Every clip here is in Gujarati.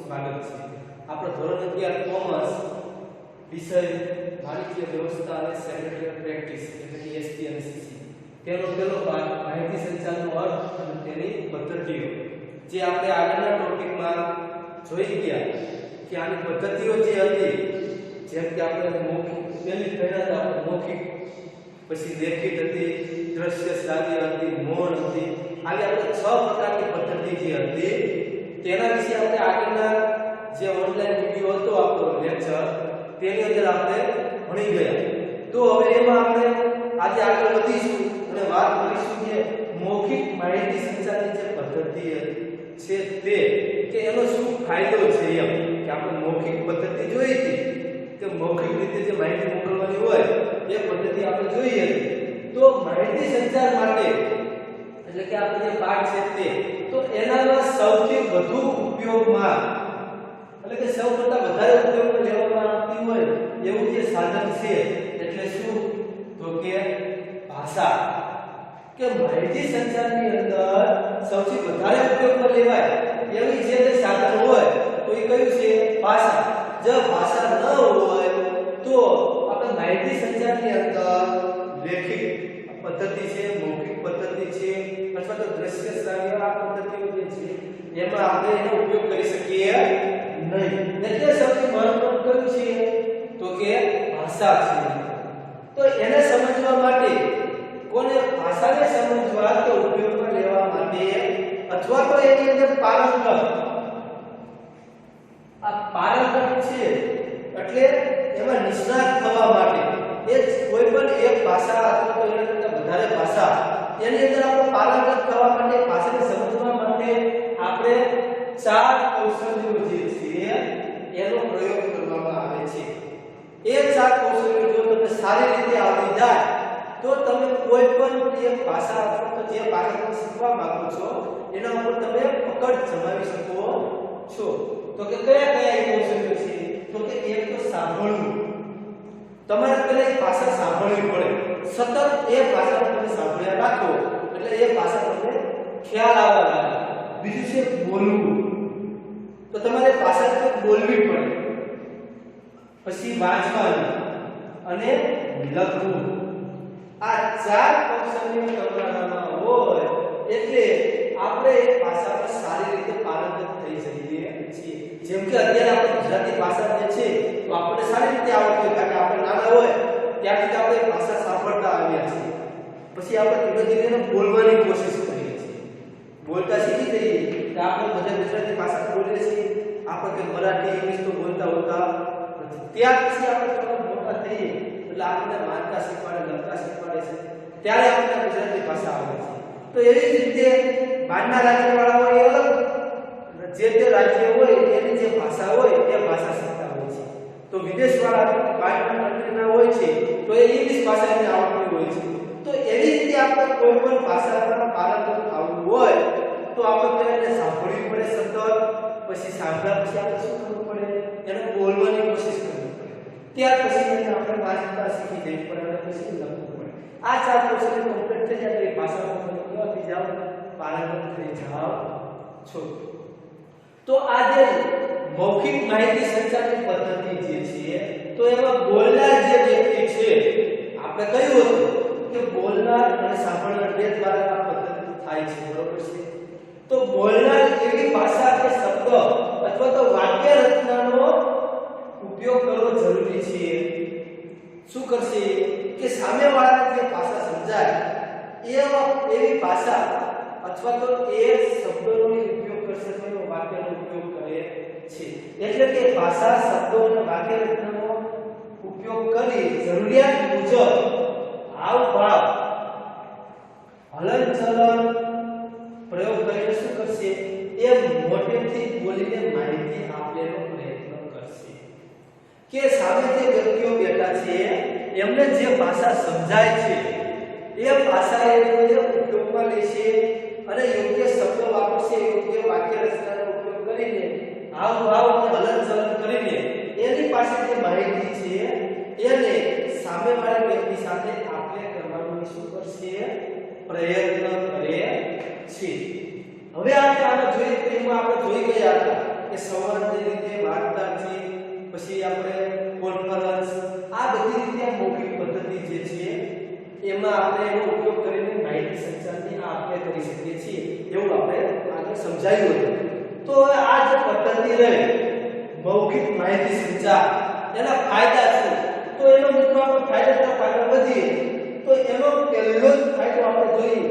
સ્વાગત છે। આપણો ધોરણ 11 કોમર્સ વિષય વાણિજ્ય વ્યવસ્થા અને સેક્રેટરી પ્રેક્ટિસ એટલે કે એસટી અને સીસી તેનો પહેલો ભાગ માહિતી સંચારનો અર્થ અને તેની પદ્ધતિઓ જે આપણે આગળના ટોપિકમાં જોઈ ગયા કે આની પદ્ધતિઓ જે હતી જેમ કે આપણે મૌખિક પહેલી પહેલા આપણે મૌખિક પછી લેખિત હતી દ્રશ્ય શ્રાવ્ય હતી મૌન હતી આવી આપણે 6 પ્રકારની પદ્ધતિ જે હતી તેના વિશે આપણે આગળના જે ઓનલાઈન વિડિયો હતો આપણો લેક્ચર તેની અંદર આપણે ભણી ગયા। તો હવે એમાં આપણે આજે આગળ વધીશું અને વાત કરીશું કે મૌખિક માહિતી સંચારની જે પદ્ધતિ છે તે કે એનો શું ફાયદો છે એમ કે આપણે મૌખિક પદ્ધતિ જોઈ હતી કે મૌખિક રીતે જે માહિતી મોકલવાની હોય એ પદ્ધતિ આપણે જોઈ હતી। તો માહિતી સંચાર માટે એટલે કે આપણે જે પાઠ છે તે તો એનામાં સૌથી વધુ ઉપયોગમાં એટલે કે સૌ કરતા વધારે ઉપયોગમાં લેવામાં આવતી હોય એવું જે સાધન છે એટલે શું તો કે ભાષા કે માહિતી સંચારની અંદર સૌથી વધારે ઉપયોગમાં લેવાય એવી જે સાધન હોય તો એ કયું છે ભાષા। જો ભાષા ન હોય તો આપણે માહિતી સંચારની અંદર લેખિત પદ્ધતિ છે મૌખિક પદ્ધતિ છે અથવા તો દ્રશ્ય શ્રાવ્ય આ પદ્ધતિઓ જે છે એમાં આપણે એનો ઉપયોગ કરી શકીએ નહીં। એટલે સૌથી મહત્વનું કયું છે તો કે ભાષા છે। તો એને સમજવા માટે કોને ભાષાને સમજવા કે ઉપયોગમાં લેવા માટે અથવા તો એની અંદર પારંગત આ પારંગત છે એટલે એમાં નિષ્ણાત થવા માટે એ કોઈ પણ એક ભાષા અથવા તો એના કરતા વધારે ભાષા એની અંદર આપણે પારંગત થવા માટે ભાષાને સમજવા માટે આપણે 4 કૌશલ્યો જે છે એનો પ્રયોગ કરવામાં આવે છે। એ 4 કૌશલ્યો જો તમને સારી રીતે આવડી જાય તો તમે કોઈ પણ એક ભાષા અથવા તો જે ભાષા તમે શીખવા માંગો છો એના ઉપર તમે પકડ જમાવી શકો છો। તો કે કયા કયા એ કૌશલ્યો છે તો કે એક તો સાંભળવું તમારે પહેલા એ ભાષા સાંભળવી પડે સતત એ ભાષાને તમે સાંભળ્યા રાખો એટલે એ ભાષા તમને ખ્યાલ આવવા લાગે। બીજું છે બોલવું તો તમારે ભાષા બોલવી પડે। પછી વાંચવાનું અને લખવું આ 4 કૌશલ્યો તમારામાં હોય એટલે આપણે એ ભાષા પર સારી રીતે પારંગત થઈ જઈએ છીએ। જેમ કે અત્યારે આપણે ગુજરાતી ભાષા જે છે તો આપણે સારી રીતે આવડતી હોય કારણ કે આપણે નાના હોય ત્યારથી આપણે ભાષા સાંભળતા આવ્યા છીએ પછી આપણે ધીરે ધીરે બોલવાની કોશિશ કરીએ છીએ બોલતા શીખી જઈએ કે આપણે બધા ગુજરાતી ભાષા બોલીએ છીએ આપણે કે મરાઠી ઇંગ્લિશ તો બોલતા હોતા નથી। ત્યાર પછી આપણે થોડા મોટા થઈએ એટલે આપણને વાંચતા શીખવાડે લખતા શીખવાડે છે ત્યારે આપણને ગુજરાતી ભાષા આવડે છે। તો એવી જ રીતે બહારના રાજ્યવાળા હોય એ અલગ જે તે રાજ્ય હોય એની જે ભાષા હોય એ ભાષા શીખતા હોય છે। તો વિદેશવાળા બહારના કન્ટ્રીના હોય છે તો એ ઇંગ્લિશ ભાષા એને આવડતી હોય છે। તો એવી રીતે આપણે કોઈ પણ ભાષામાં પારંગત થવું હોય તો આપણે તેને સાંભળવી પડે સતત પછી સાંભળ્યા પછી આપણે શું કરવું પડે એને બોલવાની કોશિશ કરવી પડે ત્યાર પછી એને આપણે વાંચતા શીખી જઈએ પડે અને પછી લખવું પડે। આ 4 કૌશલ્ય કમ્પ્લીટ થઈ જાય તો એ ભાષામાં તમે કેવા થઈ જાવ પારંગત થઈ જાવ છો। તો આ જે મૌખિક માહિતી સંચારની પદ્ધતિ જે છે તો એમાં બોલનાર જે વ્યક્તિ છે આપણે કહ્યું હતું કે બોલનાર અને સાંભળનાર બે દ્વારા આ પદ્ધતિ થાય છે બરોબર છે। તો બોલનાર એવી ભાષા કે શબ્દ અથવા તો વાક્ય રચનાનો ઉપયોગ કરવો જરૂરી છે। શું કરશે કે સામેવાળાને જે ભાષા સમજાય એવી ભાષા અથવા તો એ શબ્દોનો ઉપયોગ કરશે તો વાક્યનો ઉપયોગ કરે છે। એટલે કે ભાષા શબ્દો અને વાક્ય રચનાનો ઉપયોગ કરી જરૂરિયાત મુજબ હાવભાવ હલનચલન પ્રયોગ કરીને શું કરશે એ મોટેથી બોલીને માહિતી આપવાનો પ્રયત્ન કરશે કે સામે જે વ્યક્તિઓ બેઠા છે એમને જે ભાષા સમજાય છે એ ભાષા એ ઉપયોગમાં લેશે અને યોગ્ય શબ્દ વાપરશે યોગ્ય વાક્ય રચનાનો ઉપયોગ કરીને હાવભાવ અને હલનચલન કરીને એની પાસે જે માહિતી છે એને સામેવાળી વ્યક્તિ સાથે આપલે કરવાનો શું કરશે પ્રયત્ન કરે છે। હવે આપણે આને જોઈએ તો એમાં આપણે જોઈ ગયા હતા કે સંવાદની રીતે વાર્તાચીત, પછી આપણે કોન્ફરન્સ, આ બધી રીતે મૌખિક પદ્ધતિ જે છે એમાં આપણે એનો ઉપયોગ કરીને માહિતી સંચારની આપણે કરી શકીએ છીએ એવું આપણે આગળ સમજાવ્યું હતું. તો હવે આ જે પદ્ધતિ રહી મૌખિક માહિતી સંચાર, એના ફાયદા શું? તો એનો મિત્રો આપણે ફાયદા તરફ આગળ વધીએ તો એનો પહેલો જ ફાયદો આપણે જોઈએ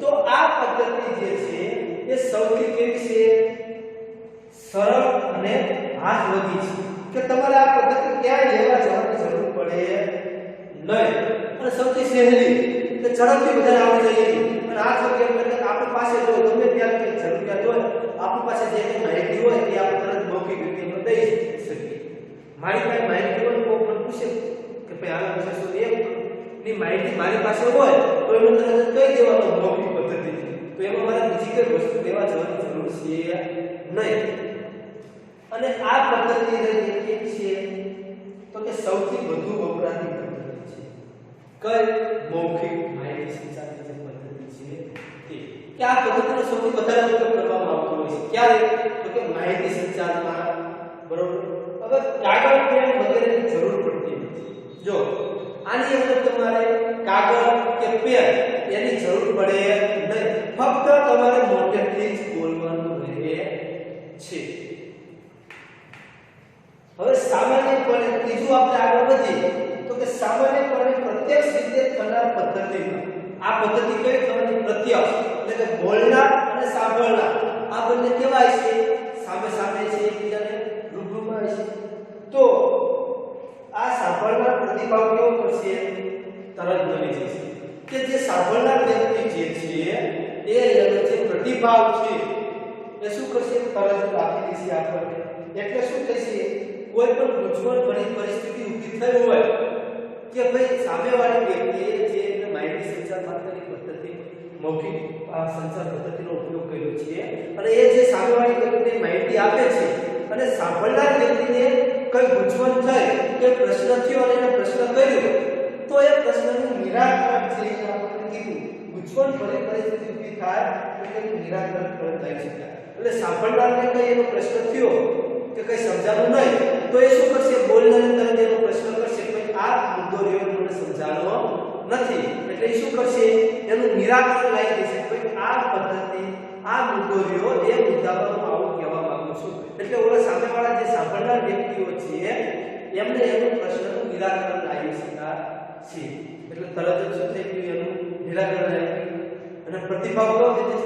તો આ પદ્ધતિ જે છે એ સૌથી કેવી છે? સરળ અને હાથવગી છે કે તમારે આ પદ્ધતિ ક્યાંય લેવા જવાની જરૂર પડે નહીં. અને સૌથી સહેલી કે ઝડપથી બધાને આવડી જાય અને હાથવગી એટલે આપણી પાસે જો ગમે ત્યારે કે જરૂરિયાત હોય આપણી પાસે જે માહિતી હોય એ આપણે તરત મૌખિક રીતે દઈ શકીએ. મારી પાસે માહિતી હોય તો મને પૂછે કે ભાઈ આના વિશે શું ની માહિતી મારી પાસે હોય તો એનું તરત કહી દેવાનું મૌખિક પદ્ધતિ. તો એમાં મારે બીજી કઈ વસ્તુ લેવા જવાની જરૂર છે નહીં. અને આ પદ્ધતિ કેવી છે? તો કે સૌથી વધુ વપરાતી પદ્ધતિ છે. કઈ? મૌખિક માહિતી સંચારની જે પદ્ધતિ છે તે. કે આ પદ્ધતિનો સૌથી વધારે ઉપયોગ કરવામાં આવતો હોય છે. ક્યારે? તો કે માહિતી સંચારમાં. બરોબર. હવે કાગળ પેન વગેરેની જરૂર પડતી નથી. જો આની અંદર તમારે કાગળ કે પેન એની જરૂર પડે નહીં. ફક્ત તમારે મોટેથી જ બોલવાનું રહે છે. હવે સામાન્યપણે ત્રીજું આપણે આગળ વધીએ તો કે સામાન્યપણે પ્રત્યક્ષ રીતે થનાર પદ્ધતિમાં આ પદ્ધતિ કઈ થવાની? પ્રત્યક્ષ એટલે કે બોલનાર અને સાંભળનાર આ બંને કેવાય છે? સામે સામે છે, એકબીજાને રૂબરૂમાં છે. તો આ સાંભળનાર પ્રતિભાવ કેવો કરશે? તરત બની જશે. કે જે સાંભળનાર વ્યક્તિ જે છે એ એનો જે પ્રતિભાવ છે એ શું કરશે? તરત આપી દેશે આપણને. એટલે શું થશે? કોઈ પણ મૂંઝવણ ભરી પરિસ્થિતિ ઊભી થઈ હોય કે ભાઈ સામેવાળી વ્યક્તિએ જે માહિતી સંચાર માટેની પદ્ધતિ મૌખિક સંચાર પદ્ધતિનો ઉપયોગ કર્યો છે અને એ જે સામેવાળી વ્યક્તિને માહિતી આપે છે અને સાંભળનાર વ્યક્તિને કોઈ મૂંઝવણ થઈ કે પ્રશ્ન થયો અને એને પ્રશ્ન કર્યો તો એ પ્રશ્નનું નિરાકરણ જે આપણે કીધું મૂંઝવણ ભરી પરિસ્થિતિ ઊભી થાય તો તેનું નિરાકરણ પણ થઈ શકાય. એટલે સાંભળનારને કઈ એનો પ્રશ્ન થયો કે કઈ સમજાણું નહીં તો એ શું કરશે? બોલનારને તરત એનો પ્રશ્ન કરશે કે આ મુદ્દો રહ્યો મને સમજાણો નથી. એટલે એ શું કરશે? એનું નિરાકરણ લાવી દેશે કે આ પદ્ધતિ આ મુદ્દો રહ્યો એ મુદ્દામાં હું આવું કહેવા માંગુ છું. એટલે ઓલા સામેવાળા જે સાંભળનાર વ્યક્તિઓ છે એમને એનો પ્રશ્નનું નિરાકરણ લાવી શકાય છે. એટલે તરત જ શું થઈ ગયું? એનું નિરાકરણ આવી અને પ્રતિભાવ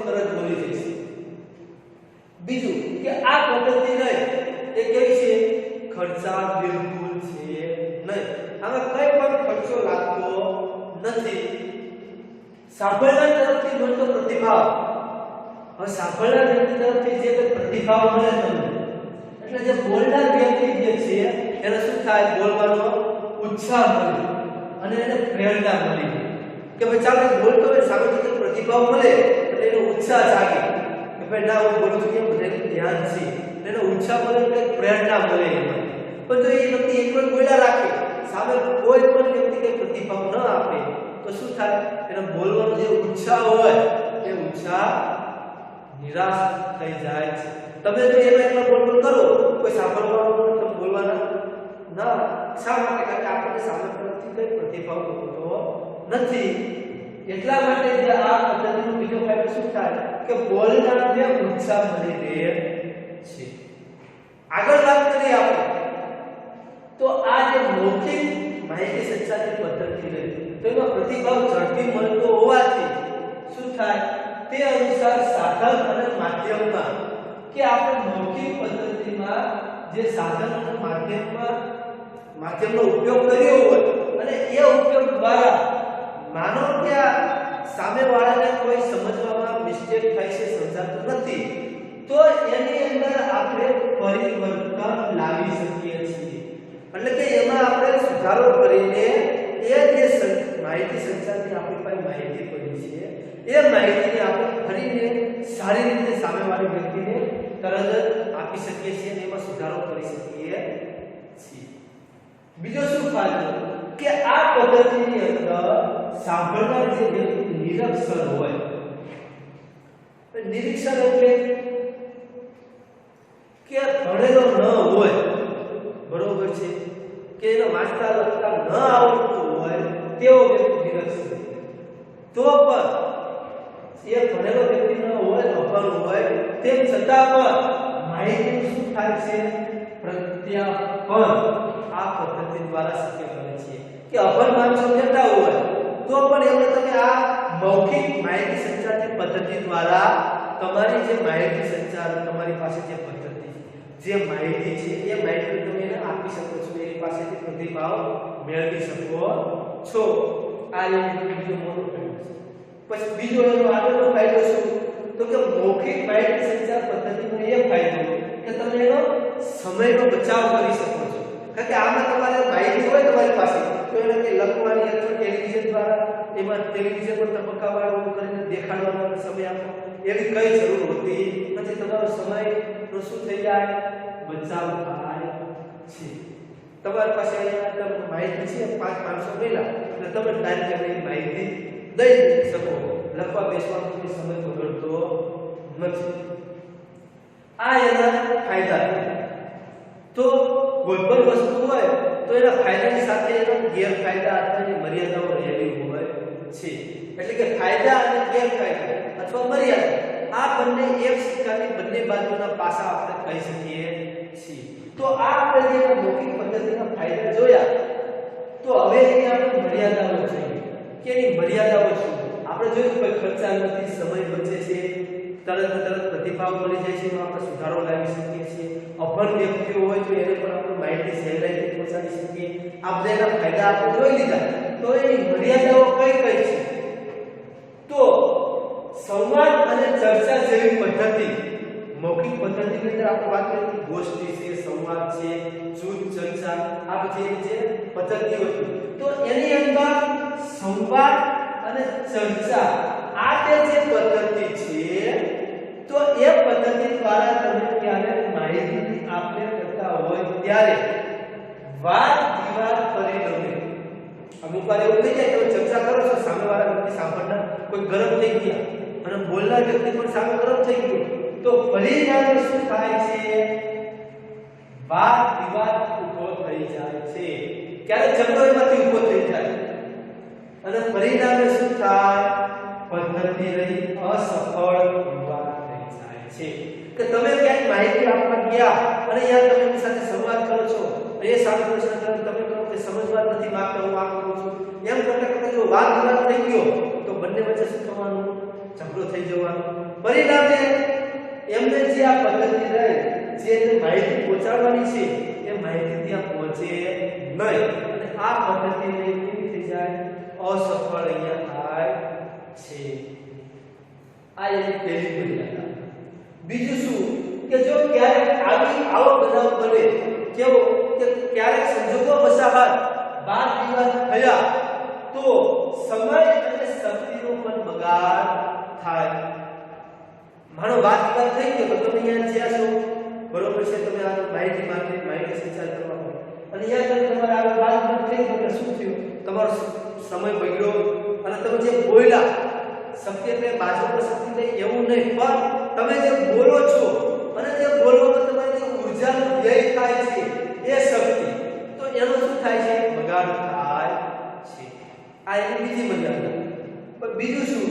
તરત બોલી જશે. બીજું કે આ પદ્ધતિ નહીં એ કેવી છે? ખર્ચાળ બિલકુલ છે નહીં. આમાં કઈ પણ ખર્ચો લાગતો નથી. સાંભળનાર તરફથી મળતો પ્રતિભાવ, હવે સાંભળનાર વ્યક્તિ તરફથી જે કોઈ પ્રતિભાવ મળે તમને એટલે જે બોલનાર વ્યક્તિ જે છે એને શું થાય? બોલવાનો ઉત્સાહ મળે અને એને પ્રેરણા મળી કે ભાઈ ચાલો બોલતો હોય સામેથી પ્રતિભાવ મળે એટલે એનો ઉત્સાહ જાગે કે ભાઈ ના હું બોલું છું મને ધ્યાન છે. એનો ઉત્સાહ મળે એટલે પ્રેરણા મળે. પણ જો એ વ્યક્તિ એકલો બોલ્યા રાખે સામે કોઈ પણ વ્યક્તિ કે પ્રતિભાવ ન આપે તો શું થાય? એનો બોલવાનો જે ઉત્સાહ હોય એ ઉત્સાહ નિરાશ થઈ જાય છે. તમે જો એકલા બોલ કરો કોઈ સાંભળવાનું તમે બોલવાના ના. શા માટે? કારણ કે આપણને સામે તરફથી કઈ પ્રતિભાવ મળતો નથી. એટલા માટે જે આ પદ્ધતિનો બીજો ફાયદો શું થાય કે બોલનારને ઉત્સાહ મળી રહે છે. આગળ વાત કરીએ આપણે તો આ જે મૌખિક માહિતી સંચારની પદ્ધતિ છે તો એમાં પ્રતિભાવ ઝડપી મળતો હોવાથી શું થાય? તે અનુસાર સાધન અને માધ્યમમાં કે આપણે મૌખિક પદ્ધતિમાં જે સાધન અને માધ્યમનો ઉપયોગ કર્યો હોય અને એ ઉપયોગ દ્વારા માનો કે આ સામેવાળાને કોઈ સમજવામાં મિસ્ટેક થાય છે, સમજાતું નથી તો એની અંદર આપણે પરિવર્તન લાવી શકીએ છીએ. એટલે કે એમાં આપણે સુધારો કરીને એ જે માહિતી સંચારની આપણી પાસે માહિતી પડી છે એ માહિતીને આપણે ફરીને સારી રીતે સામેવાળી વ્યક્તિને તરત જ આપી શકીએ છીએ અને એમાં સુધારો કરી શકીએ છીએ. બીજો શું ફાયદો કે આ પદ્ધતિની અંદર સાંભળનાર જે વ્યક્તિ નિરીક્ષણ હોય, નિરીક્ષણ એટલે કે ભણેલો ન હોય, બરોબર છે, કે એને વાંચતા લખતા ન આવડતું હોય તેવો વ્યક્તિ નિરક્ષર. તો પણ એ ભણેલો વ્યક્તિ ન હોય, અભણ હોય, તેમ છતાં પણ માહિતીનું શું થાય છે? પ્રત્યાપન આ પદ્ધતિ દ્વારા શક્ય બને છે. કે અભણ માણસો કહેતા હોય તો પણ એમને તમે આ મૌખિક માહિતી સંચારની પદ્ધતિ દ્વારા તમારી જે માહિતી સંચાર, તમારી પાસે જે પદ્ધતિ, જે માહિતી છે એ માહિતી તમે એને આપી શકો છો, એની પાસેથી પ્રતિભાવ મેળવી શકો છો. આ એક બીજો મોટો ફાયદો છે. પછી બીજો એનો આગળનો ફાયદો શું? તો કે મૌખિક માહિતી સંચાર પદ્ધતિનો એ ફાયદો કે તમે એનો સમયનો બચાવ કરી શકો છો. કારણ કે આમાં તમારે માહિતી હોય તમારી પાસે તો એને કે લખવાની અથવા ટેલિવિઝન દ્વારા એમાં ટેલિવિઝન પર તબક્કાવાળું કરીને દેખાડવાનો સમય આપો, એવી કઈ જરૂર હોતી નથી. તમારો સમયનો શું થઈ જાય? બચાવ થાય છે. તમારી પાસે અહીંયા માહિતી છે 500 મહિલા એટલે તમે ટાઈમ ટેબલની માહિતી દઈ શકો, લખવા બેસવાનો કોઈ સમય બગડતો નથી. આ એના ફાયદા. તો કોઈ પણ વસ્તુ હોય તો એના ફાયદાની સાથે એના ગેરફાયદા અથવા એની મર્યાદાઓ રહેલી હોય છે. એટલે કે ફાયદા અને ગેરફાયદા અથવા મર્યાદા આ બંને એક સિક્કાની બંને બાજુના પાસા આપણે કહી શકીએ છીએ. તો આ આપણે જે મૌખિક પદ્ધતિના ફાયદા જોયા, તો હવે એની આપણે મર્યાદાઓ જોઈએ કે એની મર્યાદાઓ શું. આપણે જોયું કોઈ ખર્ચા નથી, સમય બચે છે, તરત પ્રતિભાવ મળી જાય છે, એમાં આપણે સુધારો લાવી શકીએ છીએ. અભણ વ્યક્તિઓ હોય તો એને પણ આપણે માહિતી સહેલાઈથી પહોંચાડી શકીએ. આ બધાના ફાયદા આપણે જોઈ લીધા. તો એની મર્યાદાઓ કઈ કઈ છે? તો સંવાદ અને ચર્ચા જેવી પદ્ધતિ, મૌખિક પદ્ધતિની અંદર આપણે વાત કરીએ તો ગોષ્ઠી છે, સંવાદ છે, જૂથ ચર્ચા, આ બધી જે પદ્ધતિઓ છે, તો એની અંદર સંવાદ અને ચર્ચા આ જે પદ્ધતિ છે, તો એ પદ્ધતિ દ્વારા તમે ક્યારે માહિતીની આપલે કરતા હોય ત્યારે વાદ વિવાદ પરિણમે. અમુક વાર એવું થઈ જાય કે ચર્ચા કરો છો, સામેવાળા વ્યક્તિ સાંભળનાર કોઈ ગરમ થઈ ગયા અને બોલનાર વ્યક્તિ પણ સામે ગરમ થઈ ગયો, તો પરિણામે શું થાય છે? વાદ વિવાદ ઊભો થઈ જાય છે. ક્યારે ઝઘડો એમાંથી ઊભો થઈ જાય અને પરિણામે શું થાય? પદ્ધતિ રહી અસફળ વિવાદ થઈ જાય છે. કે તમે ક્યાંક માહિતી આપવા ગયા અને યાર તમે એની સાથે સંવાદ કરો છો, એ સામે પ્રશ્ન કરે, તમે કહો કે સમજવા નથી માંગતા, હું આ કરું છું, એમ કરતા જો વાદ વિવાદ થઈ ગયો તો બંને વચ્ચે શું થવાનું? ઝઘડો થઈ જવાનો. પરિણામે એમને જે આ પદ્ધતિ રહે, જે માહિતી પહોંચાડવાની છે એ માહિતી ત્યાં પહોંચે નહીં અને આ પદ્ધતિ કેવી થઈ જાય? અસફળ અહીંયા થાય છે. આ એની પહેલી મર્યાદા. બીજું શું કે જો ક્યારેક આવો બનાવ બને, કેવો કે ક્યારેક સંજોગો વસાહત વાદ વિવાદ થયા તો સમય અને શક્તિનો પણ બગાડ થાય. માનો વાદ વિવાદ થઈ ગયો તો તમે અહીંયા જ્યાં છો, બરોબર છે, તમે આ માહિતી માંગી, માહિતી સંચાર કરવા હોય અને અહીંયા તમારે આ વાદ વિવાદ થઈ ગયો તો શું થયું? તમારો સમય બગડ્યો અને તમે જે બોલ્યા, શક્તિ એટલે બાજુ પર શક્તિ નહીં એવું નહીં, પણ તમે જે બોલો છો અને જે બોલવામાં તમારી જે ઊર્જાનો વ્યય થાય છે એ શક્તિ, તો એનો શું થાય છે? બગાડ થાય છે. આ એની બીજી મર્યાદા. પણ બીજું શું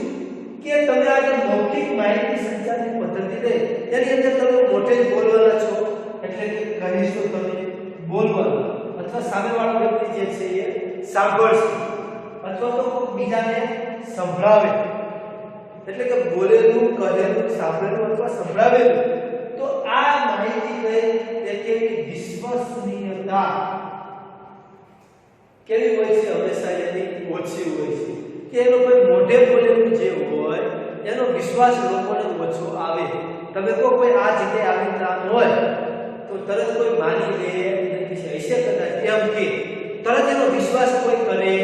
કે તમે આ જે મૌખિક માહિતી સંચારની પદ્ધતિ છે તેની અંદર તમે મોટે જ બોલવાના છો, એટલે કે કહીશું તમે બોલવાનું, અથવા સામેવાળો વ્યક્તિ જે છે એ સાંભળશે અથવા તો બીજાને સંભળાવે, એટલે કે બોલેલું, કહેલું, સાંભળેલું અથવા સંભળાવેલું. તો આ માહિતી કઈ કેવી વિશ્વસનીયતા કેવી હોય છે? હંમેશા એની ઓછી હોય છે. કે એનો કોઈ મોઢે બોલેલું જે હોય એનો વિશ્વાસ લોકોને ઓછો આવે. તમે કોઈ આ જગ્યાએ આવીને નામ હોય તો તરત કોઈ માની લે નહીં, હશે કદાચ એમ કે તરત એનો વિશ્વાસ કોઈ કરે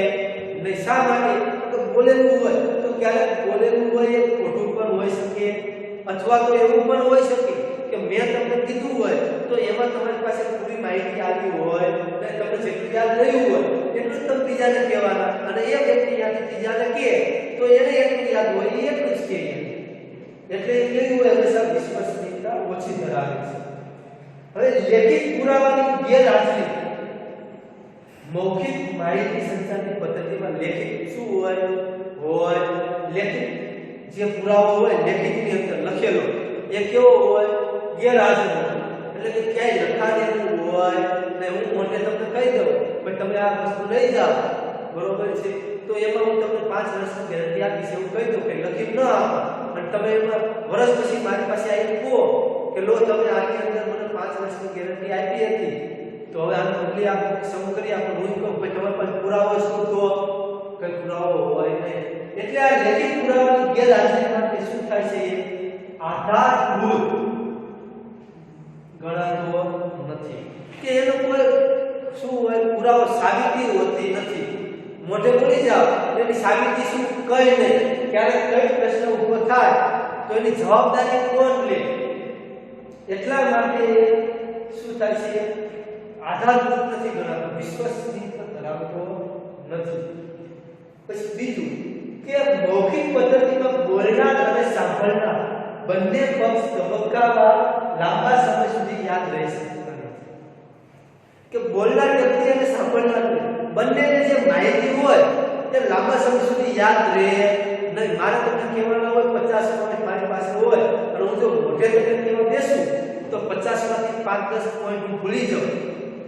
નહીં. શા માટે? તો બોલેલું હોય તો ક્યારેક બોલેલું હોય એ ખોટું પણ હોઈ શકે, અથવા તો એવું પણ હોઈ શકે કે મેં તમને કીધું હોય તો એમાં તમારી પાસે પૂરી માહિતી આવી હોય અને તમને જેટલું યાદ રહ્યું હોય એટલું જ તમે બીજાને કહેવાના, અને એ વ્યક્તિ યાદ બીજાને કહે તો એને એટલું યાદ હોય એ એટલું જ કહે. એટલે કેવું હોય? હંમેશા વિશ્વસનીયતા ઓછી ધરાવે છે. હવે લેખિત પુરાવાની ગેરહાજરી મૌખિક માહિતી સંચારની પદ્ધતિમાં લેખિત શું હોય લેખિત જે પુરાવો હોય લેખિતની અંદર લખેલો એ કેવો હોય ગેરહાજર એટલે કે ક્યાંય લખાણેલું હોય ને હું મોટે તમને કહી દઉં કે તમે આ વસ્તુ લઈ જાઓ બરોબર છે તો એમાં હું તમને 5 વર્ષની ગેરંટી આપીશ એવું કહી દઉં કે લખી ન આપો અને તમે એમાં વર્ષ પછી મારી પાસે આવીને કહો કે લો તમે આની અંદર મને 5 વર્ષની ગેરંટી આપી હતી તો હવે આને બદલી આપો સમૂહ કરી આપો હું કહું ભાઈ તમારી પાસે પુરાવો શું તો કઈ પુરાવો હોય નહીં એટલે આ લેખિત પુરાવાની ગેરહાજરી માટે શું થાય છે આધારભૂત ગણાતો નથી કે એનો કોઈ શું હોય પુરાવો સાબિતી હોતી નથી મોઢે બોલી જાવ એની સાબિતી શું કઈ નહીં ક્યારેક કઈ પ્રશ્ન ઊભો થાય તો એની જવાબદારી કોણ લે એટલા માટે શું થાય છે આધારભૂત નથી ગણાતો વિશ્વસનીયતા ધરાવતો નથી પછી બીજું કે મૌખિક પદ્ધતિમાં બોલનાર અને સાંભળનાર બંને પક્ષ તબક્કાવાર લાંબા સમય સુધી યાદ રહી શકતા નથી કે બોલનાર વ્યક્તિ અને સાંભળનાર બંનેને જે માહિતી હોય તે લાંબા સમય સુધી યાદ રહે નહીં મારે તમને કહેવાના હોય 50 પોઈન્ટ મારી પાસે હોય અને હું જો મોઢે તમને કહેવા બેસું તો 50 માંથી 5-10 પોઈન્ટ હું ભૂલી જાઉં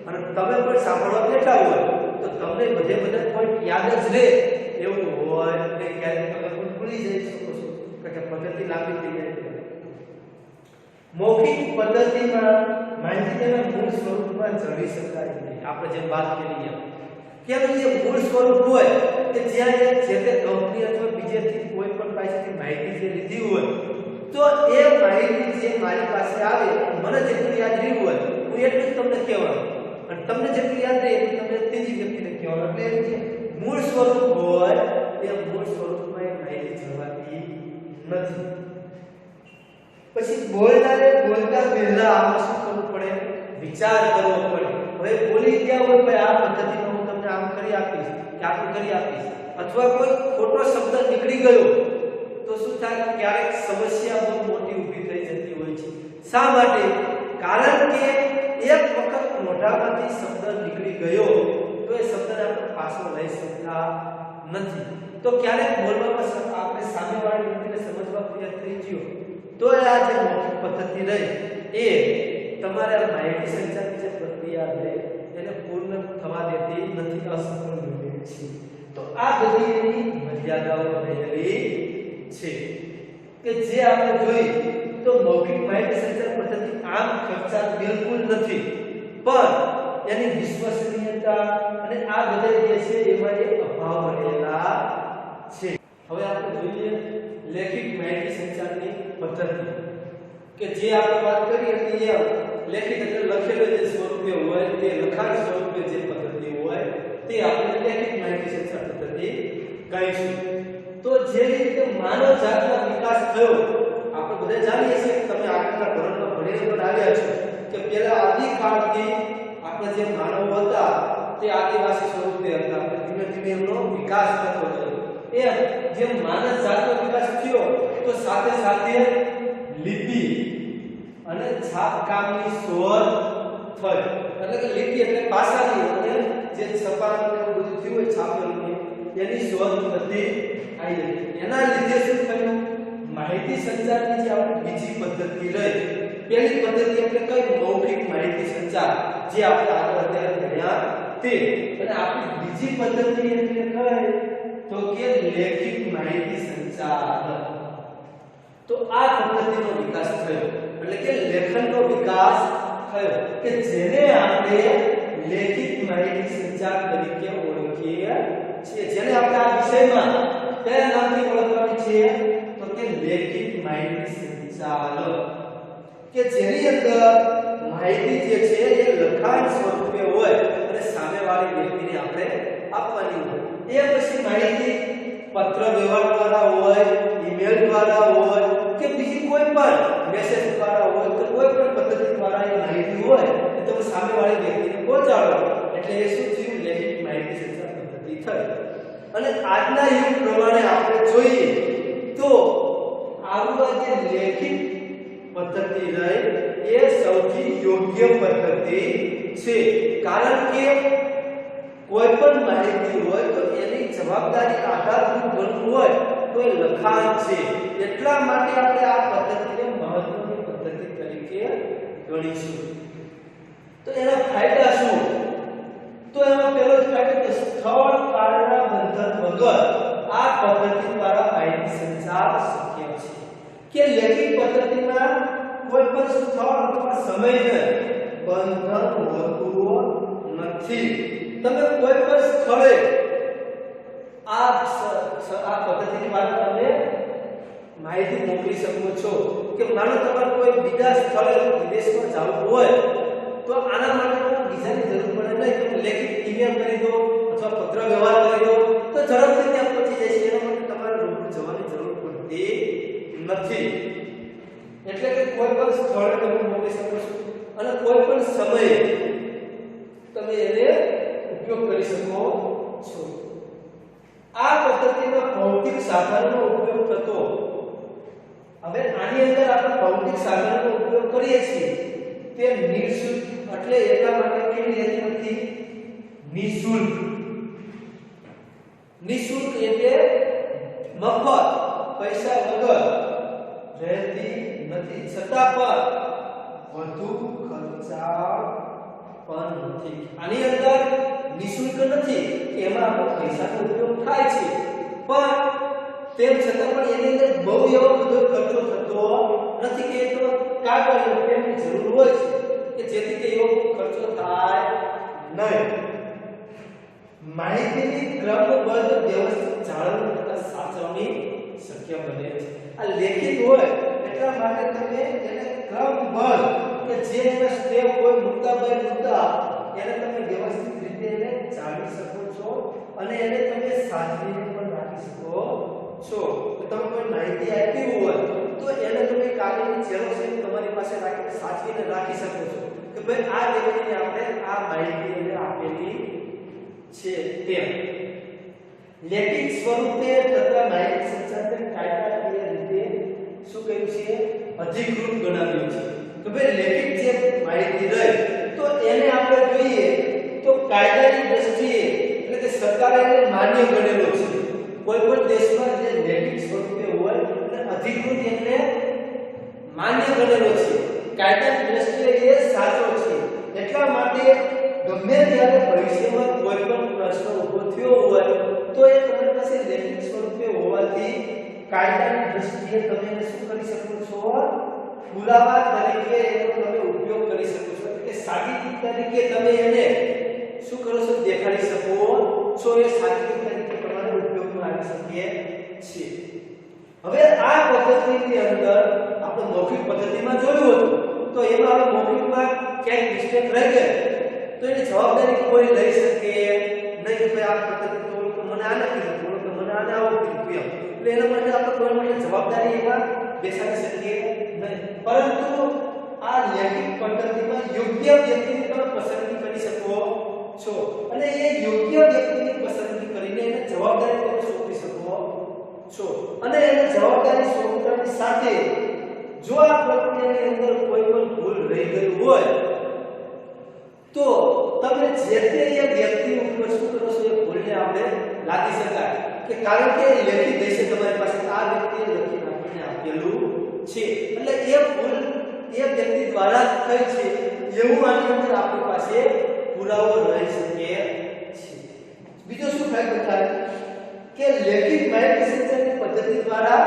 અને તમે પણ સાંભળવા બેઠા હોય તો તમને બધા પોઈન્ટ યાદ જ રહે એવું હોય કે ક્યારેક તમે પણ ભૂલી જઈ શકો છો કે પદ્ધતિ લાંબી થઈ જાય મૌખિક પદ્ધતિમાં માહિતી તેના મૂળ સ્વરૂપમાં જળી શકાય નહીં આપણે જે વાત કરી કે જે મૂળ સ્વરૂપ હોય કે જ્યાં જે તે કંપની અથવા બીજેથી કોઈ પણ પાસેથી માહિતી જે લીધી હોય તો એ માહિતી જે મારી પાસે આવે મને જેટલું યાદ રહ્યું હોય હું એટલું જ તમને કહેવાનું અને તમને જેટલું યાદ રહે એટલું તમને ત્રીજી વ્યક્તિને કહેવાનું એટલે જે મૂળ સ્વરૂપ હોય એ મૂળ સ્વરૂપમાં એ માહિતી જળવાતી નથી પછી બોલનારે બોલતા પહેલા આપણે શું કરવું પડે વિચાર કરવો પડે હવે બોલી ગયા હોય ભાઈ આ પદ્ધતિમાં હું તમને આમ કરી આપીશ કે આમ કરી આપીશ અથવા કોઈ ખોટો શબ્દ નીકળી ગયો તો શું થાય ક્યારેક સમસ્યા બહુ મોટી ઊભી થઈ જતી હોય છે શા માટે કારણ કે એક વખત મોઢામાંથી શબ્દ નીકળી ગયો તો એ શબ્દને આપણે પાછો લઈ શકતા નથી તો ક્યારેક બોલવામાં આપણે સામેવાળી વ્યક્તિને સમજવા પ્રયત્ન થઈ ગયો તો આ જે મૌખિક પદ્ધતિ રહી એ તમારા માહિતી સંચારની જે પ્રક્રિયા છે એને પૂર્ણ થવા દેતી નથી અસફળ બને છે તો આ બધી એની મર્યાદાઓ રહેલી છે કે જે આપણે જોઈ તો મૌખિક માહિતી સંચાર પદ્ધતિ આમ ખર્ચાળ બિલકુલ નથી પણ એની વિશ્વસનીયતા અને આ બધા જે છે એમાં એક અભાવ રહેલા છે હવે આપણે જોઈએ લેખિત માહિતી સંચારની પદ્ધતિ કે જે આપણે વાત કરી હતી એ લેખિત એટલે લખેલો જે સ્વરૂપે હોય તે લખાણ સ્વરૂપે જે પદ્ધતિ હોય તે આપણે લેખિત માહિતી સંચાર પદ્ધતિ કહીશું તો જે રીતે માનવ જાતનો વિકાસ થયો આપણે બધા જાણીએ છીએ કે તમે આગળના ધોરણમાં ભણીને પણ આવ્યા છો કે પહેલા આદિકાળથી આપણે જે માનવો હતા તે આદિવાસી સ્વરૂપે હતા ધીમે ધીમે એમનો વિકાસ થતો ગયો એ જેમ માનવ જાતનો વિકાસ થયો તો સાથે સાથે લિપિ અને છાપકામની શોધ થઈ એટલે કે લિપિ એટલે ભાષાની અને જે છપાવાનું એવું બધું થયું હોય છાપેલું એની શોધ બધી આવી એના લીધે શું થયું માહિતી સંચારની જે આપણી બીજી પદ્ધતિ રહી પહેલી પદ્ધતિ એટલે કઈ મૌખિક માહિતી સંચાર જે આપણે આગળ અત્યારે ભણ્યા તે અને આપણી બીજી પદ્ધતિ એટલે કઈ તો કે લેખિત માહિતી સંચાર તો આ પદ્ધતિનો વિકાસ થયો એટલે કે લેખનનો વિકાસ થયો કે જેને આપણે લેખિત માહિતી સંચાર તરીકે ઓળખીએ છીએ જેને આપણે આ વિષયમાં કયા નામથી ઓળખવાની છે તો કે લેખિત માહિતી સંચાર કે જેની અંદર માહિતી જે છે એ લખાણ સ્વરૂપે હોય અને સામેવાળી વ્યક્તિને આપણે આપવાની હોય એ પછી માહિતી પત્ર વ્યવહાર દ્વારા હોય ઈમેલ દ્વારા હોય કે બીજી કોઈ પણ મેસેજ દ્વારા હોય તો કોઈ પણ પદ્ધતિ દ્વારા એ માહિતી હોય તો તમે સામેવાળી વ્યક્તિને પહોંચાડો એટલે એ શું થયું લેખિત માહિતી સંચાર પદ્ધતિ થઈ અને આજના યુગ પ્રમાણે આપણે જોઈએ તો આવું જે લેખિત પદ્ધતિ રહી એ સૌથી યોગ્ય પદ્ધતિ છે કારણ કે કોઈ પણ માહિતી હોય તો એની જવાબદારી આધારભૂત બનવું હોય તો એ લખાણ છે એટલા માટે આપણે આ પદ્ધતિને મહત્વની પદ્ધતિ તરીકે ગણીશું તો એના ફાયદા શું તો એમાં પહેલો જ ફાયદો કે સ્થળ કાળના બંધન વગર આ પદ્ધતિ દ્વારા માહિતી સંચાર શક્ય છે કે લેખિત પદ્ધતિમાં કોઈ પણ સ્થળ અથવા સમયને બંધન હોતું નથી તમે કોઈ પણ સ્થળે આ પદ્ધતિ દ્વારા તમે માહિતી મોકલી શકો છો કે માનો તમારે કોઈ બીજા સ્થળે વિદેશમાં જવું હોય તો આના માટે તમને વિઝાની જરૂર પડે નહીં તમે લેખિત ઈમેલ કરી દો અથવા પત્ર વ્યવહાર કરી દો તો ઝડપથી ત્યાં પહોંચી જાય છે એના માટે તમારે રૂબરૂ જવાની જરૂર પડતી નથી એટલે કે કોઈ પણ સ્થળે તમે મોકલી શકો છો અને કોઈ પણ સમયે તમે એને ઉપયોગ કરી શકો છો આ પદ્ધતિમાં ભૌતિક સાધનનો ઉપયોગ થતો હવે આની અંદર આપણે ભૌતિક સાધનનો ઉપયોગ કરીએ છીએ તે નિઃશુલ્ક એટલે એટલા માટે કેવી રહેતી નથી નિઃશુલ્ક નિઃશુલ્ક એટલે મફત પૈસા વગર રહેતી નથી છતાં પણ વધુ ખર્ચાળ પણ નથી આની અંદર નિઃશુલ્ક નથી કે એમાં આપણો પૈસાનો ઉપયોગ થાય છે પણ તેમ છતાં પણ એની અંદર બહુ એવો બધો ખર્ચો થતો નથી કે તો કાગળનો પેનની જરૂર હોય છે કે જેથી કે એવો ખર્ચો થાય નહીં માહિતીની ક્રમબદ્ધ વ્યવસ્થિત જાળવણી તથા સાચવણી શક્ય બને છે આ લેખિત હોય એટલા માટે તમે એને ક્રમબદ્ધ કે જે એના સ્ટેપ હોય મુદ્દા બાય મુદ્દા એને તમે વ્યવસ્થિત રીતે એને જાળવી શકો છો અને એને તમે સાચવીને પણ રાખી શકો છો તો તમે કોઈ માહિતી આપી હોય તો એને તમે કાગળની ઝેરોક્ષ તમારી પાસે રાખીને સાચવીને રાખી શકો છો કે ભાઈ આ વ્યક્તિને આપણે આ માહિતી એને આપેલી છે તેમ લેખિત સ્વરૂપે તથા માહિતી સંચારને કાયદાકીય રીતે શું કહ્યું છે અધિકૃત ગણાવ્યું છે કે ભાઈ લેખિત જે માહિતી રહી તો એને આપણે જોઈએ તો કાયદાની દ્રષ્ટિએ એટલે કે સરકારે એને માન્ય ગણેલો છે કોઈ પણ દેશમાં જે લેખિત સ્વરૂપે હોય અને અધિકૃત એને માન્ય ગણેલો છે કાયદાની દ્રષ્ટિએ એ સાચો છે એટલા માટે ગમે ત્યારે ભવિષ્યમાં કોઈ પણ પ્રશ્ન ઊભો થયો હોય તો એ તમારી પાસે લેખિત સ્વરૂપે હોવાથી કાયદાની દ્રષ્ટિએ તમે એને શું કરી શકો છો પુરાવા તરીકે એનો તમે ઉપયોગ કરી શકો છો એટલે કે સાબિતી તરીકે તમે એને શું કરો છો દેખાડી શકો છો એ સાબિતી તરીકે તમારે ઉપયોગમાં આવી શકે છે હવે આ પદ્ધતિની અંદર આપણે મૌખિક પદ્ધતિમાં જોયું હતું તો એમાં આપણે મૌખિકમાં ક્યાંક મિસ્ટેક રહી ગઈ તો એની જવાબદારી કોઈ લઈ શકે નહીં કે આ પદ્ધતિ તો મને આ નથી કીધું તો મને આને આવું કીધું એટલે એના માટે આપણે કોઈ માટે જવાબદારી એમાં બેસાડી શકીએ નહીં પરંતુ આ લેખિત પદ્ધતિમાં યોગ્ય વ્યક્તિની તમે પસંદગી કરી શકો છો અને એ યોગ્ય વ્યક્તિની પસંદગી કરીને એને જવાબદારી તમે સોંપી શકો છો અને એને જવાબદારી સોંપવાની સાથે જો આ પ્રક્રિયાની અંદર કોઈ પણ ભૂલ રહી ગઈ હોય તો તમે જે તે એ વ્યક્તિ ઉપર શું કરો છો એ ભૂલને આપણે લાગી શકાય કે કારણ કે લેખિત દેશે તમારી પાસે આ વ્યક્તિએ લખીને આપણને આપેલું છે એટલે એ ભૂલ એ વ્યક્તિ દ્વારા થઈ છે એવું આની અંદર આપણી પાસે પુરાવો રહી શકે છે બીજો શું ફાયદો થાય કે લેખિત માહિતી સંચારની પદ્ધતિ દ્વારા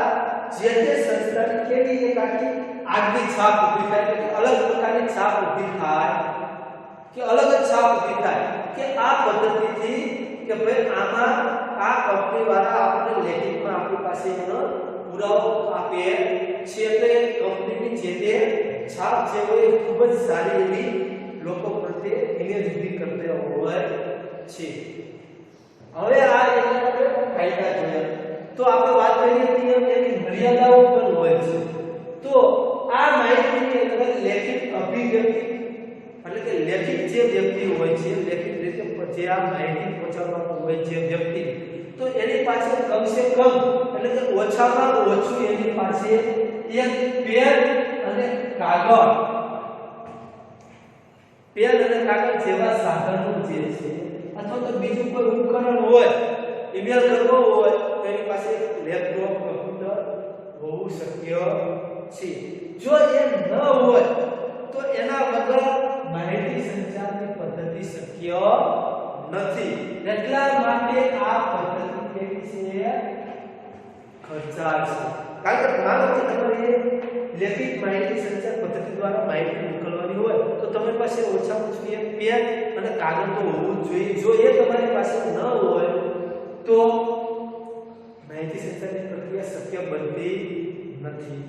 જે તે સંસ્થાની કેવી એક આખી આગવી છાપ ઊભી થાય કે અલગ પ્રકારની છાપ ઊભી થાય કે અલગ જ છાપ ઊભી થાય કે આ પદ્ધતિથી કે ભાઈ આમાં આ કંપની વાળા આપણને લેખિતમાં આપણી પાસે એનો પુરાવો આપે છે એટલે કંપનીની જે તે છાપ જે હોય ખૂબ જ સારી એવી લોકો પ્રત્યે ઇમેજ ઊભી કરતા હોય છે હવે આ એના ફાયદા જોઈએ તો આપણે વાત કરીએ કે એની મર્યાદાઓ પણ હોય છે તો આ માહિતીની અંદર લેખિત અભિવ્યક્તિ એટલે કે લેખિત જે વ્યક્તિ હોય છે લેખિત રીતે જે આ માહિતી પહોંચાડવાનું હોય જે વ્યક્તિ તો એની પાસે કમસે કમ એટલે કે ઓછામાં ઓછું એની પાસે એક પેન અને કાગળ પેન અને કાગળ જેવા સાધનો જે છે અથવા તો બીજું કોઈ ઉપકરણ હોય ઈમેલ કરવો હોય તો એની પાસે લેપટોપ કમ્પ્યુટર હોવું શક્ય છે. જો એ ન હોય તો એના વગર માહિતી સંચારની પદ્ધતિ શક્ય નથી. એટલા માટે આ પદ્ધતિ કેવી છે? ખર્ચાળ છે. કારણ કે માનો કે તમારે લેખિત માહિતી સંચાર પદ્ધતિ દ્વારા માહિતી મોકલવાની હોય તો તમારી પાસે ઓછામાં ઓછું એક પેન અને કાગળ તો હોવું જ જોઈએ. જો એ તમારી પાસે ન હોય તો માહિતી સંચારની પ્રક્રિયા શક્ય બનતી નથી.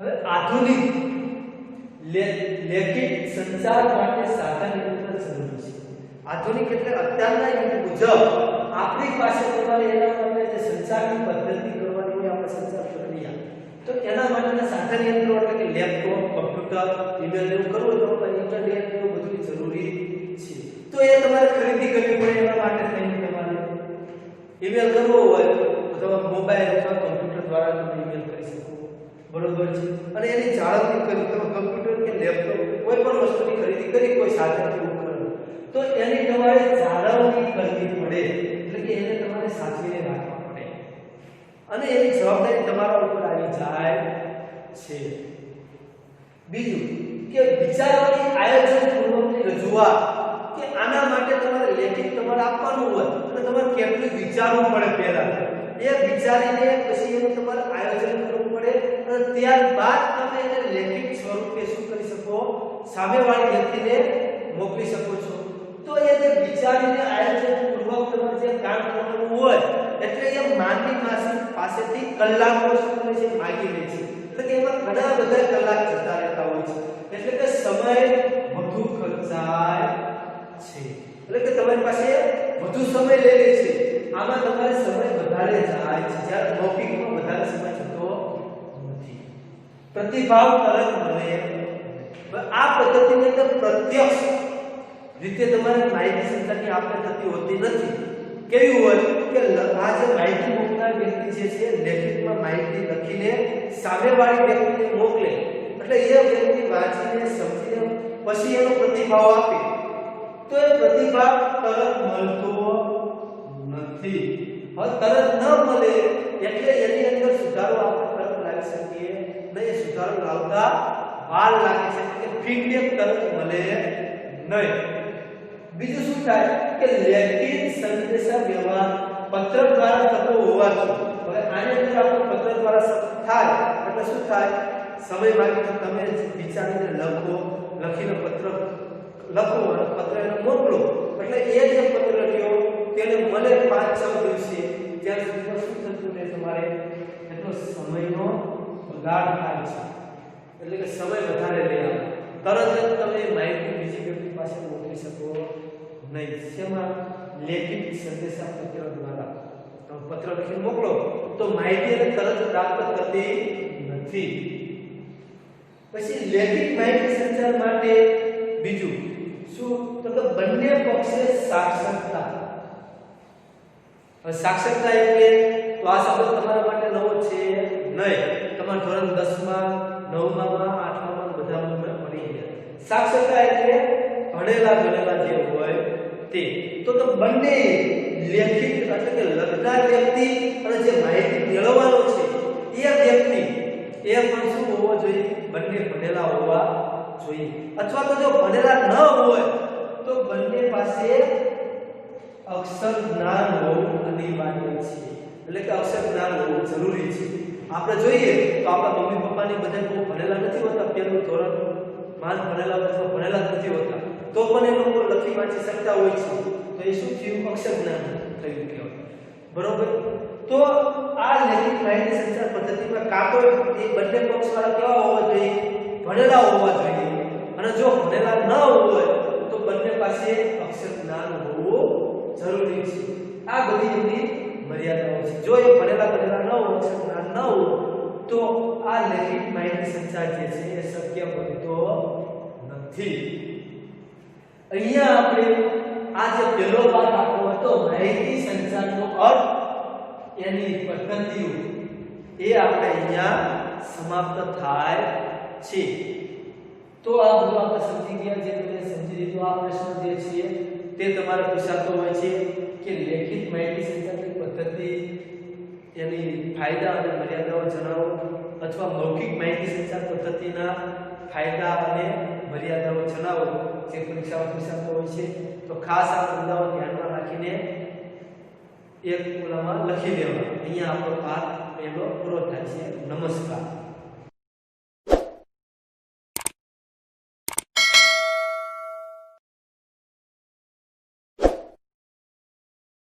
હવે આધુનિક લેખિત સંચાર માટે સાધન યંત્ર જરૂરી છે. આધુનિક એટલે અત્યારના યુગ મુજબ આપણી પાસે તમારે એના માટે જે સંચારની પદ્ધતિ કરવાની હોય આપણે સંચાર પ્રક્રિયા તો એના માટેના સાધન યંત્રો એટલે કે લેપટોપ કમ્પ્યુટર ઈમેલ એવું કરવું તો ઇન્ટરનેટ એવું બધું જરૂરી છે. તો એ તમારે ખરીદી કરવી પડે. એના માટે થઈને તમારે ઈમેલ કરવો હોય તો તમે મોબાઈલ અથવા કમ્પ્યુટર દ્વારા તમે ઈમેલ કરી શકો. બરોબર છે. અને એની જાળવણી કરવી તમે કમ્પ્યુટર કે લેપટોપ કોઈ પણ વસ્તુની ખરીદી કરી કોઈ સાધન કે ઉપકરણ તો એની તમારે જાળવણી કરવી પડે. એટલે કે એને તમારે સાચવીને રાખવા પડે અને એની જવાબદારી તમારા ઉપર આવી જાય છે. બીજું કે વિચારોની આયોજન પૂર્વકની રજૂઆત કે આના માટે તમારે લેખિત તમારે આપવાનું હોય અને તમારે કેટલું વિચારવું પડે પહેલા એ વિચારીને પછી એનું તમારે આયોજન કરવું પડે અને ત્યારબાદ તમે એને લેખિત સ્વરૂપે શું કરી શકો? સામેવાળી વ્યક્તિને મોકલી શકો છો. તો એ જે વિચારીને આયોજન પૂર્વક તમારે જે કામ કરવાનું હોય એટલે એ માનવી પાસેથી કલાકો શું કરે છે? માગી લે છે. એટલે કે એમાં ઘણા બધા કલાક જતા રહેતા હોય છે. એટલે કે સમય વધુ ખર્ચાય છે. એટલે કે તમારી પાસે વધુ સમય લે છે. આમાં તમારે સમય વધારે જાય છે જ્યારે મૌખિકમાં વધારે સમય જતો નથી. પ્રતિભાવ તરત મળે. આ પદ્ધતિની અંદર પ્રત્યક્ષ રીતે તમારે માહિતી સંચારની આપલે થતી હોતી નથી. કેવી હોય કે આ જે માહિતી મોકલનાર વ્યક્તિ જે છે લેખિતમાં માહિતી લખીને સામેવાળી વ્યક્તિને મોકલે એટલે એ વ્યક્તિ વાંચીને સમજીને પછી એનો પ્રતિભાવ આપે તો એ પ્રતિભાવ તરત મળતો નથી. હવે તરત ન મળે એટલે એની અંદર સુધારો આપણે તરત લાવી શકીએ નહીં. એ સુધારો લાવતા વાર લાગે છે કે ફીડબેક તરત મળે નહીં. બીજું શું થાય કે લેખિત સંદેશા વ્યવહાર પત્ર દ્વારા થતો હોવાથી હવે આની અંદર આપણો પત્ર દ્વારા થાય એટલે શું થાય? સમય માંગીને તમે વિચારીને લખીને પત્ર લખો અને પત્ર એને મોકલો એટલે એ જે પત્ર લખ્યો તેને મળે 5-6 દિવસે ત્યાં સુધીમાં શું થતું રહે? તમારે એટલો સમયનો બગાડ થાય છે. એટલે કે સમય વધારે લે. તરત જ તમે માહિતી બીજી વ્યક્તિ પાસે મોકલી શકો નહીં. જેમાં લેખિત સંદેશા પત્ર દ્વારા તમે પત્ર લખીને મોકલો તો માહિતી તરત પ્રાપ્ત થતી નથી. પછી લેખિત માહિતી સંચાર માટે બીજું શું તો કે બંને પક્ષે સાક્ષરતા. સાક્ષરતા એટલે તો આ શબ્દ તમારા માટે નવો છે નહીં. તમારા ધોરણ 10 માં 9 માં 8 માં બધામાં ભણી ગયા. સાક્ષરતા એટલે ભણેલા ગણેલા જે હોય તે. તો બંને લેખિત એટલે કે લખનાર વ્યક્તિ અને જે માહિતી મેળવવાનો છે એ વ્યક્તિ એ પણ શું હોવો જોઈએ? બંને ભણેલા હોવા જોઈએ. અથવા તો જો ભણેલા ન હોય તો બંને પાસે અક્ષર જ્ઞાન હોવું અનિવાર્ય છે. એટલે કે અક્ષર જ્ઞાન હોવું જરૂરી છે. આપણે જોઈએ તો આપણા મમ્મી પપ્પાની બધા બહુ ભણેલા નથી હોતા. પહેલું ધોરણ માન ભણેલા અથવા ભણેલા નથી હોતા તો પણ એ લોકો લખી વાંચી શકતા હોય છે. તો એ શું થયું? અક્ષર જ્ઞાન થયું કહેવાય. બરોબર. તો આ લેખિત માહિતી સંચાર પદ્ધતિમાં કાં તો એ બંને પક્ષવાળા કેવા હોવા જોઈએ? ભણેલા હોવા જોઈએ. અને જો ભણેલા ન હોય તો બંને પાસે અક્ષર જ્ઞાન હોવું જરૂરી છે. આ બધી એમની મર્યાદાઓ છે. જો એ ભણેલા ન હોય, અક્ષર જ્ઞાન ન હોય તો આ લેખિત માહિતી સંચાર જે છે એ શક્ય બનતો નથી. અહીંયા આપણે આ જે પહેલો ભાગ આપ્યો હતો માહિતી સંચારનો અર્થ એની પદ્ધતિઓ એ આપણે અહીંયા સમાપ્ત થાય છે. તો આ બધું આપણે સમજી ગયા. જે તમે સમજી લીધું આ પ્રશ્ન જે છે તે તમારે પૂછાતો હોય છે કે લેખિત માહિતી સંચાલિત પદ્ધતિ એની ફાયદા અને મર્યાદાઓ જણાવો, અથવા મૌખિક માહિતી સંચાર પદ્ધતિના ફાયદા અને મર્યાદાઓ જણાવો, જે પરીક્ષામાં પૂછાતો હોય છે. તો ખાસ આ મુદ્દાઓ ધ્યાનમાં રાખીને એક ઓલામાં લખી દેવા. અહીંયા આપણો પાઠ પહેલો પૂરો થાય છે. નમસ્કાર.